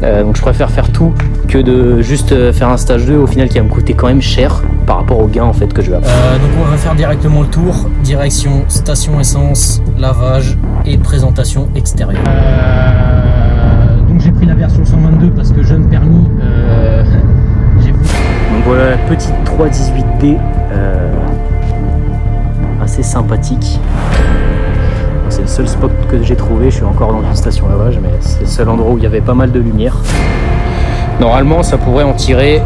Donc je préfère faire tout que de juste faire un stage 2 au final qui va me coûter quand même cher par rapport au gain en fait que je vais avoir. Donc on va faire directement le tour, direction station essence, lavage et présentation extérieure. Donc j'ai pris la version 122 parce que jeune permis, donc voilà la petite 318D assez sympathique. C'est le seul spot que j'ai trouvé, je suis encore dans une station lavage mais c'est le seul endroit où il y avait pas mal de lumière. Normalement ça pourrait en tirer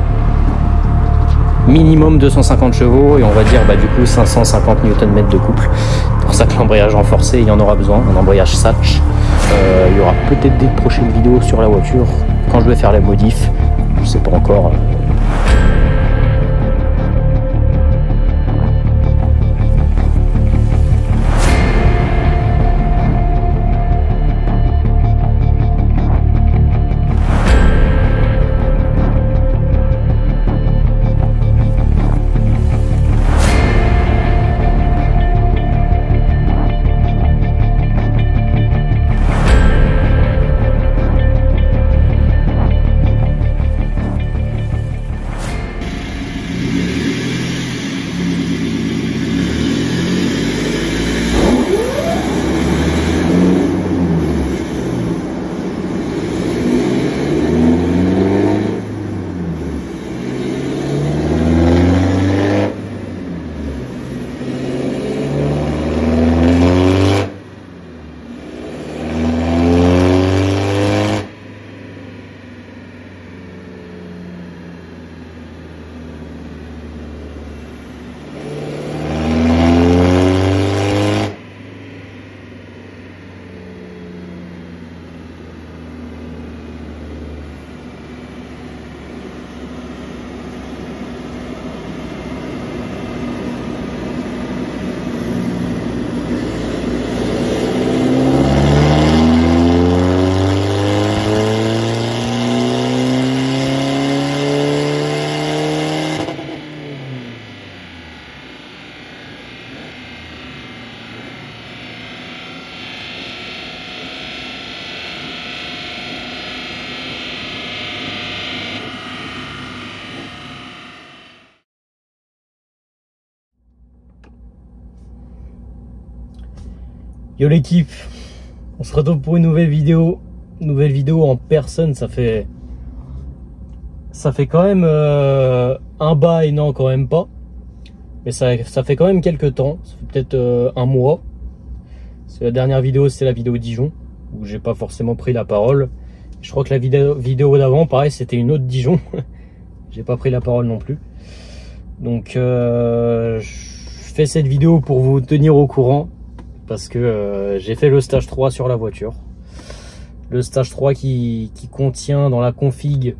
minimum 250 chevaux et on va dire du coup 550 Nm de couple. C'est pour ça que l'embrayage renforcé il y en aura besoin, un embrayage Satch. Il y aura peut-être des prochaines vidéos sur la voiture quand je vais faire les modifs, je sais pas encore. Yo l'équipe, on se retrouve pour une nouvelle vidéo en personne. Ça fait quand même un bail, non quand même pas, mais ça fait quand même quelques temps, ça fait peut-être un mois. La dernière vidéo c'était la vidéo Dijon où j'ai pas forcément pris la parole. Je crois que la vidéo d'avant pareil c'était une autre Dijon. J'ai pas pris la parole non plus, donc je fais cette vidéo pour vous tenir au courant. Parce que j'ai fait le stage 3 sur la voiture. Le stage 3 qui contient dans la config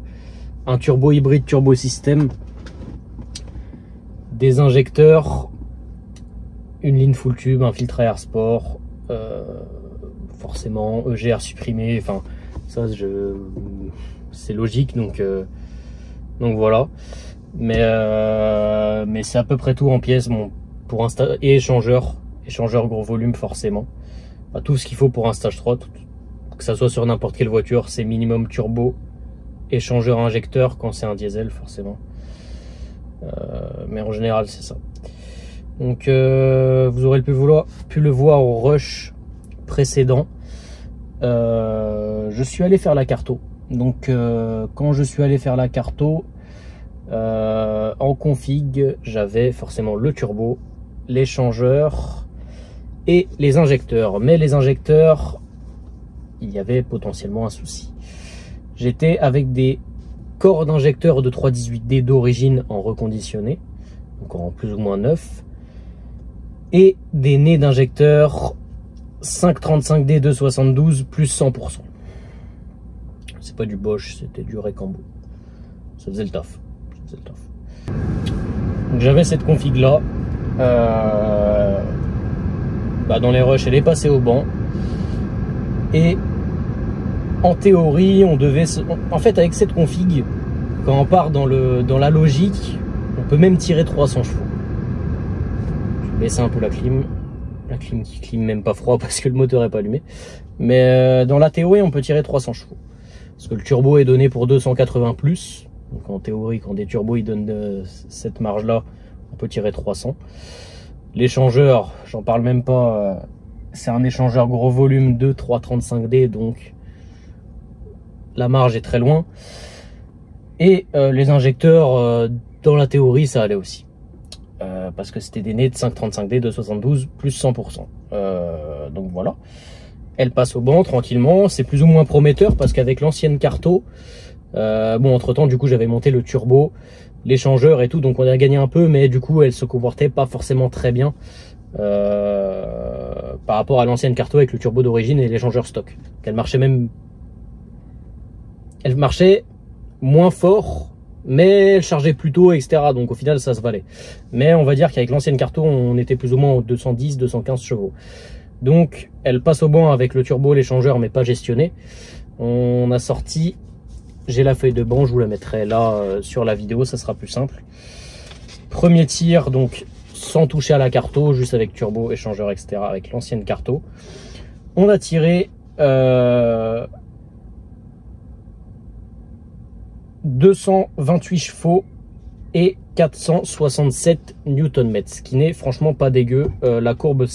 un turbo hybride turbo système, des injecteurs, une ligne full tube, un filtre à air sport, forcément EGR supprimé, enfin ça c'est logique, donc voilà. Mais c'est à peu près tout en pièces, bon, pour et échangeur gros volume forcément, tout ce qu'il faut pour un stage 3, que ça soit sur n'importe quelle voiture. C'est minimum turbo, échangeur injecteur quand c'est un diesel forcément, mais en général c'est ça. Donc vous aurez pu le voir au rush précédent. Je suis allé faire la carto, donc quand je suis allé faire la carto, en config j'avais forcément le turbo, l'échangeur et les injecteurs, mais les injecteurs il y avait potentiellement un souci. J'étais avec des corps d'injecteurs de 318D d'origine en reconditionné, donc en plus ou moins neuf, et des nez d'injecteurs 535D 272 plus 100%. C'est pas du Bosch, c'était du Recambo. Ça faisait le taf. Donc j'avais cette config là. Dans les rushs elle est passée au banc, et en théorie on devait en fait avec cette config, quand on part dans la logique, on peut même tirer 300 chevaux. Je vais baisser un peu la clim qui clim même pas froid parce que le moteur est pas allumé, mais dans la théorie on peut tirer 300 chevaux. parce que le turbo est donné pour 280 plus. Donc en théorie, quand des turbos ils donnent cette marge là, on peut tirer 300. L'échangeur, j'en parle même pas, c'est un échangeur gros volume 2 335D, donc la marge est très loin. Et les injecteurs, dans la théorie, ça allait aussi. Parce que c'était des nez de 535D, 272 plus 100%. Donc voilà. Elle passe au banc tranquillement. C'est plus ou moins prometteur parce qu'avec l'ancienne Carto, bon, entre temps, du coup, j'avais monté le turbo, l'échangeur et tout, donc on a gagné un peu, mais du coup, elle se comportait pas forcément très bien par rapport à l'ancienne Carto avec le turbo d'origine et l'échangeur stock. Elle marchait même, elle marchait moins fort, mais elle chargeait plus tôt, etc. Donc au final, ça se valait. Mais on va dire qu'avec l'ancienne Carto, on était plus ou moins aux 210, 215 chevaux. Donc elle passe au banc avec le turbo, l'échangeur, mais pas gestionné. On a sorti, j'ai la feuille de banc, je vous la mettrai là sur la vidéo, ça sera plus simple. Premier tir, donc sans toucher à la Carto, juste avec turbo, échangeur, etc. avec l'ancienne Carto. On a tiré 228 chevaux et 467 Nm, ce qui n'est franchement pas dégueu. La courbe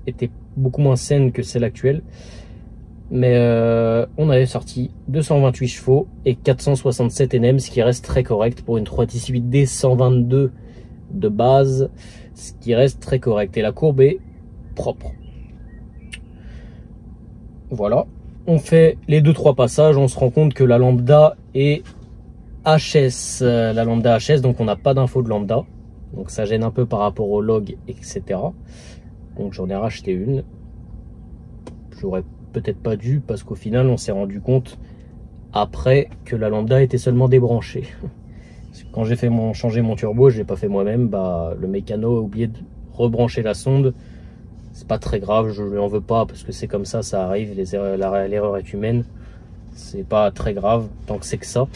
était beaucoup moins saine que celle actuelle, mais on avait sorti 228 chevaux et 467 Nm, ce qui reste très correct pour une 318D 122 de base, ce qui reste très correct, et la courbe est propre. Voilà, on fait les 2-3 passages, on se rend compte que la lambda est HS, la lambda HS, donc on n'a pas d'info de lambda, donc ça gêne un peu par rapport au log, etc. Donc j'en ai racheté une. J'aurais peut-être pas dû, parce qu'au final on s'est rendu compte après que la lambda était seulement débranchée. Quand j'ai fait changer mon turbo, je l'ai pas fait moi-même, bah le mécano a oublié de rebrancher la sonde. C'est pas très grave, je lui en veux pas, parce que c'est comme ça arrive, l'erreur est humaine. C'est pas très grave tant que c'est que ça.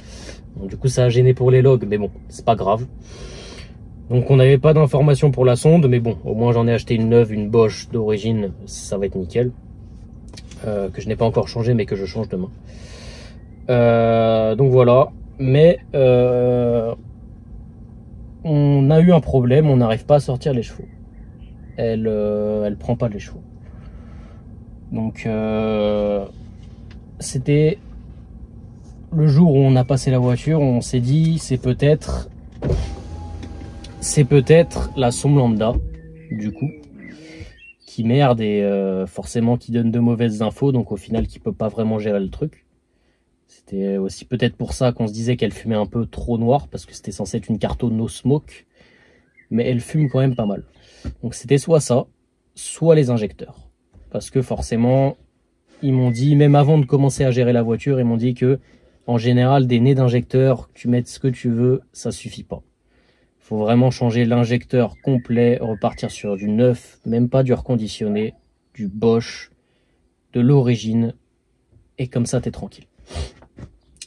Donc, du coup ça a gêné pour les logs, mais bon, c'est pas grave. Donc on n'avait pas d'informations pour la sonde, mais bon, au moins j'en ai acheté une neuve, une Bosch d'origine, ça va être nickel. Que je n'ai pas encore changé, mais que je change demain. Donc voilà, mais on a eu un problème, on n'arrive pas à sortir les chevaux. Elle prend pas les chevaux. Donc c'était le jour où on a passé la voiture, on s'est dit c'est peut-être la sonde lambda du coup qui merde et forcément qui donne de mauvaises infos, donc au final qui peut pas vraiment gérer le truc. C'était aussi peut-être pour ça qu'on se disait qu'elle fumait un peu trop noir, parce que c'était censé être une Carto no smoke, mais elle fume quand même pas mal. Donc c'était soit ça, soit les injecteurs, parce que forcément ils m'ont dit, même avant de commencer à gérer la voiture, ils m'ont dit que en général des nez d'injecteurs, tu mettes ce que tu veux, ça suffit pas. Faut vraiment changer l'injecteur complet, repartir sur du neuf, même pas du reconditionné, du Bosch, de l'origine, et comme ça t'es tranquille.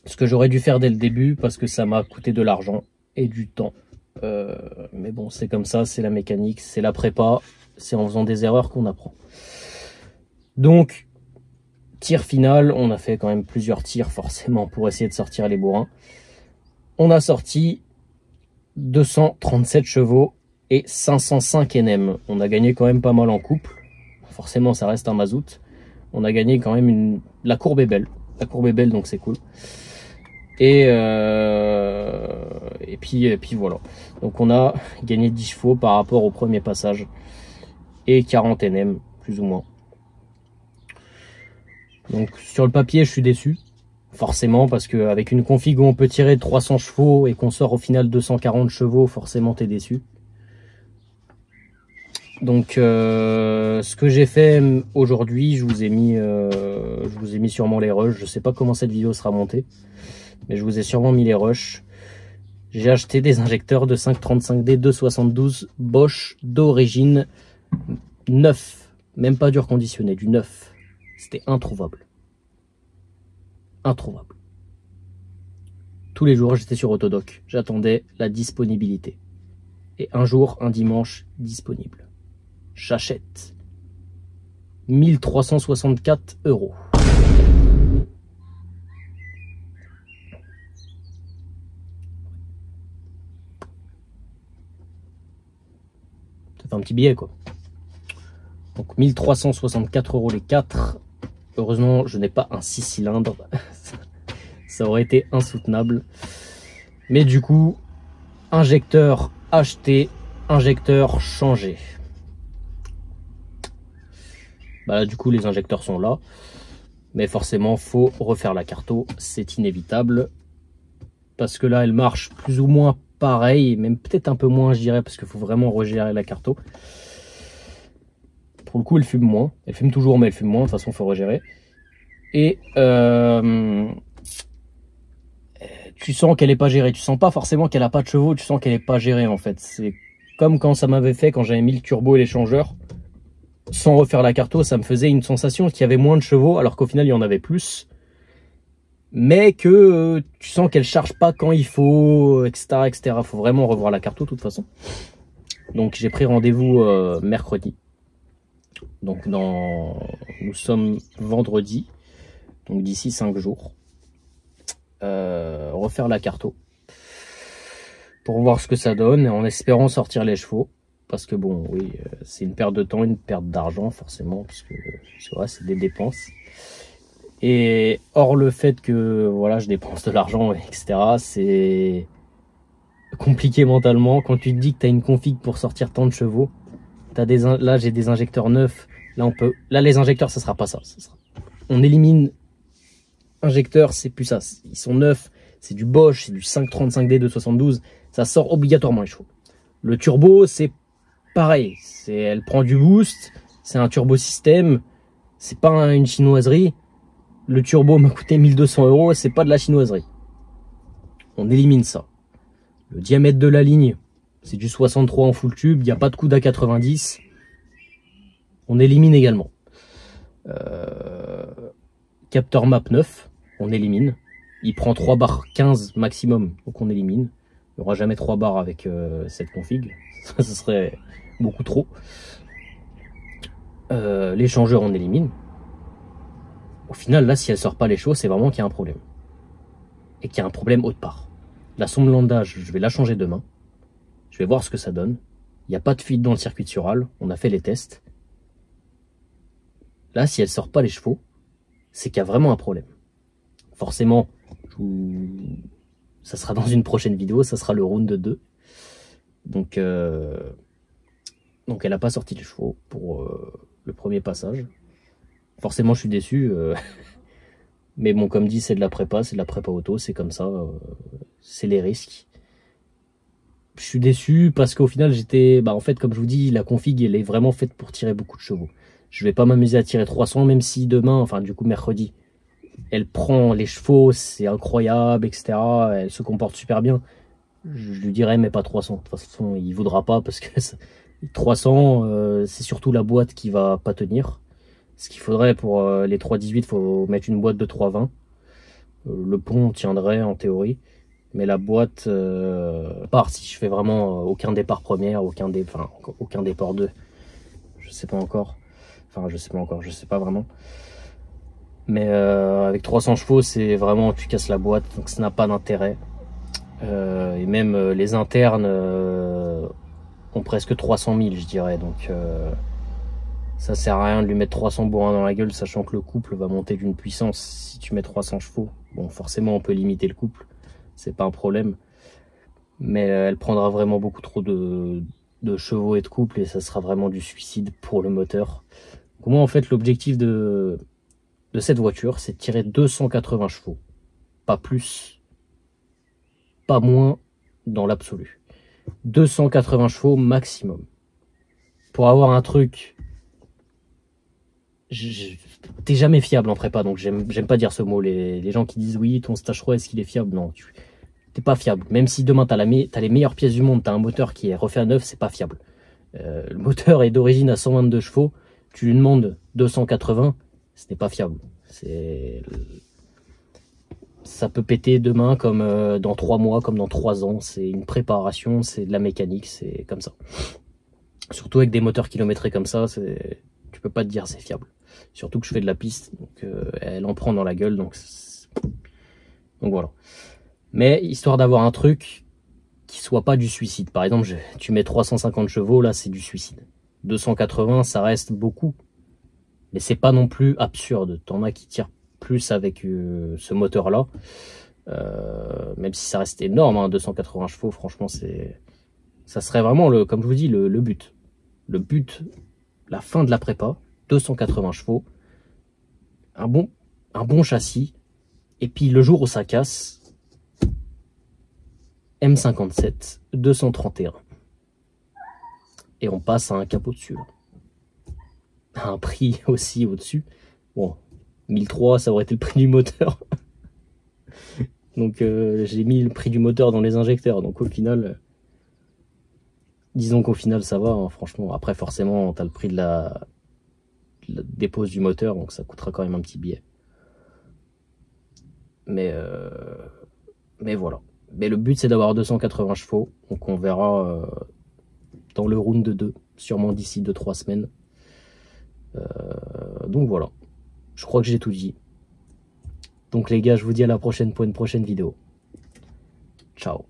Ce que j'aurais dû faire dès le début, parce que ça m'a coûté de l'argent et du temps. Mais bon, c'est comme ça, c'est la mécanique, c'est la prépa, c'est en faisant des erreurs qu'on apprend. Donc, tir final, on a fait quand même plusieurs tirs forcément pour essayer de sortir les bourrins. On a sorti 237 chevaux et 505 Nm. On a gagné quand même pas mal en couple. Forcément, ça reste un mazout. On a gagné quand même la courbe est belle. La courbe est belle, donc c'est cool. Et puis voilà. Donc on a gagné 10 chevaux par rapport au premier passage. Et 40 Nm, plus ou moins. Donc sur le papier, je suis déçu. Forcément, parce qu'avec une config où on peut tirer 300 chevaux et qu'on sort au final 240 chevaux, forcément t'es déçu. Donc ce que j'ai fait aujourd'hui, je vous ai mis sûrement les rushs. Je sais pas comment cette vidéo sera montée, mais je vous ai sûrement mis les rushs. J'ai acheté des injecteurs de 535D 272 Bosch d'origine neuf, même pas du reconditionné, du neuf. C'était introuvable. Introuvable. Tous les jours, j'étais sur Autodoc. J'attendais la disponibilité. Et un jour, un dimanche, disponible. J'achète. 1364 €. fait un petit billet quoi. Donc 1364 € les 4. Heureusement, je n'ai pas un 6 cylindres. Ça aurait été insoutenable. Mais du coup, injecteur acheté, injecteur changé. Bah là, du coup, les injecteurs sont là. Mais forcément, faut refaire la carto. C'est inévitable. Parce que là, elle marche plus ou moins pareil. Même peut-être un peu moins, je dirais. Parce qu'il faut vraiment regérer la carto. Pour le coup, elle fume moins. Elle fume toujours, mais elle fume moins. De toute façon, il faut regérer. Et tu sens qu'elle n'est pas gérée. Tu sens pas forcément qu'elle a pas de chevaux. Tu sens qu'elle n'est pas gérée, en fait. C'est comme quand ça m'avait fait quand j'avais mis le turbo et l'échangeur. Sans refaire la carto, ça me faisait une sensation qu'il y avait moins de chevaux, alors qu'au final, il y en avait plus. Mais que tu sens qu'elle charge pas quand il faut, etc., etc. Faut vraiment revoir la carto, de toute façon. Donc, j'ai pris rendez-vous mercredi. Donc, nous sommes vendredi. Donc, d'ici 5 jours. Refaire la carto. Pour voir ce que ça donne, en espérant sortir les chevaux. Parce que bon, oui, c'est une perte de temps, une perte d'argent, forcément, parce que c'est vrai, c'est des dépenses. Et hors le fait que, voilà, je dépense de l'argent, etc., c'est compliqué mentalement. Quand tu te dis que tu as une config pour sortir tant de chevaux, là, j'ai des injecteurs neufs. Là, les injecteurs, ça sera pas ça. On élimine injecteurs, c'est plus ça. Ils sont neufs, c'est du Bosch, c'est du 535D de 72. Ça sort obligatoirement les chevaux. Le turbo, c'est pareil, elle prend du boost, c'est un turbo système, c'est pas une chinoiserie. Le turbo m'a coûté 1200 €, c'est pas de la chinoiserie. On élimine ça. Le diamètre de la ligne, c'est du 63 en full tube, il n'y a pas de coude à 90. On élimine également. Capteur map 9, on élimine. Il prend 3 barres 15 maximum, donc on élimine. Il n'y aura jamais 3 barres avec cette config, ça serait beaucoup trop. L'échangeur on élimine. Au final là, si elle sort pas les chevaux, c'est vraiment qu'il y a un problème. Et qu'il y a un problème autre part. La sonde landage, je vais la changer demain. Je vais voir ce que ça donne. Il n'y a pas de fuite dans le circuit de Sural. On a fait les tests. Là, si elle sort pas les chevaux, c'est qu'il y a vraiment un problème. Forcément, ça sera dans une prochaine vidéo. Ça sera le round 2. Donc elle n'a pas sorti les chevaux pour le premier passage. Forcément, je suis déçu. Mais bon, comme dit, c'est de la prépa auto, c'est comme ça. C'est les risques. Je suis déçu parce qu'au final, en fait, comme je vous dis, la config, elle est vraiment faite pour tirer beaucoup de chevaux. Je vais pas m'amuser à tirer 300, même si demain, enfin du coup mercredi, elle prend les chevaux, c'est incroyable, etc. Elle se comporte super bien. Je lui dirais, mais pas 300. De toute façon, il voudra pas parce que 300, c'est surtout la boîte qui va pas tenir. Ce qu'il faudrait pour les 318, il faut mettre une boîte de 320. Le pont tiendrait en théorie. Mais la boîte, part si je fais vraiment aucun départ première, aucun départ 2. Je sais pas encore. Enfin, je sais pas vraiment. Mais avec 300 chevaux, c'est vraiment, tu casses la boîte, donc ça n'a pas d'intérêt. Et même les internes ont presque 300 000, je dirais. Donc ça sert à rien de lui mettre 300 bourrins dans la gueule, sachant que le couple va monter d'une puissance. Si tu mets 300 chevaux, bon, forcément, on peut limiter le couple. C'est pas un problème. Mais elle prendra vraiment beaucoup trop de chevaux et de couple, et ça sera vraiment du suicide pour le moteur. Donc, moi, en fait, l'objectif de cette voiture, c'est de tirer 280 chevaux. Pas plus, pas moins dans l'absolu. 280 chevaux maximum. Pour avoir un truc... T'es jamais fiable en prépa, donc j'aime pas dire ce mot. Les gens qui disent oui, ton stage 3, est-ce qu'il est fiable? Non, t'es pas fiable. Même si demain t'as les meilleures pièces du monde, t'as un moteur qui est refait à neuf, c'est pas fiable. Le moteur est d'origine à 122 chevaux, tu lui demandes 280, ce n'est pas fiable. Ça peut péter demain comme dans 3 mois, comme dans 3 ans. C'est une préparation, c'est de la mécanique, c'est comme ça. Surtout avec des moteurs kilométrés comme ça, tu peux pas te dire c'est fiable. Surtout que je fais de la piste, donc elle en prend dans la gueule, donc voilà. Mais histoire d'avoir un truc qui soit pas du suicide. Par exemple, tu mets 350 chevaux, là c'est du suicide. 280, ça reste beaucoup, mais c'est pas non plus absurde. T'en as qui tirent plus avec ce moteur-là, même si ça reste énorme, hein, 280 chevaux, franchement, ça serait vraiment, comme je vous dis, le but. Le but, la fin de la prépa, 280 chevaux, un bon châssis, et puis le jour où ça casse, M57, 231. Et on passe à un capot dessus. À un prix aussi au-dessus. Bon, 1003, ça aurait été le prix du moteur. Donc j'ai mis le prix du moteur dans les injecteurs. Donc au final, disons qu'au final ça va, hein, franchement. Après forcément, tu as le prix de la dépose du moteur, donc ça coûtera quand même un petit billet. Mais voilà. Mais le but c'est d'avoir 280 chevaux. Donc on verra dans le round 2, sûrement d'ici 2-3 semaines. Donc voilà. Je crois que j'ai tout dit. Donc les gars, je vous dis à la prochaine pour une prochaine vidéo. Ciao.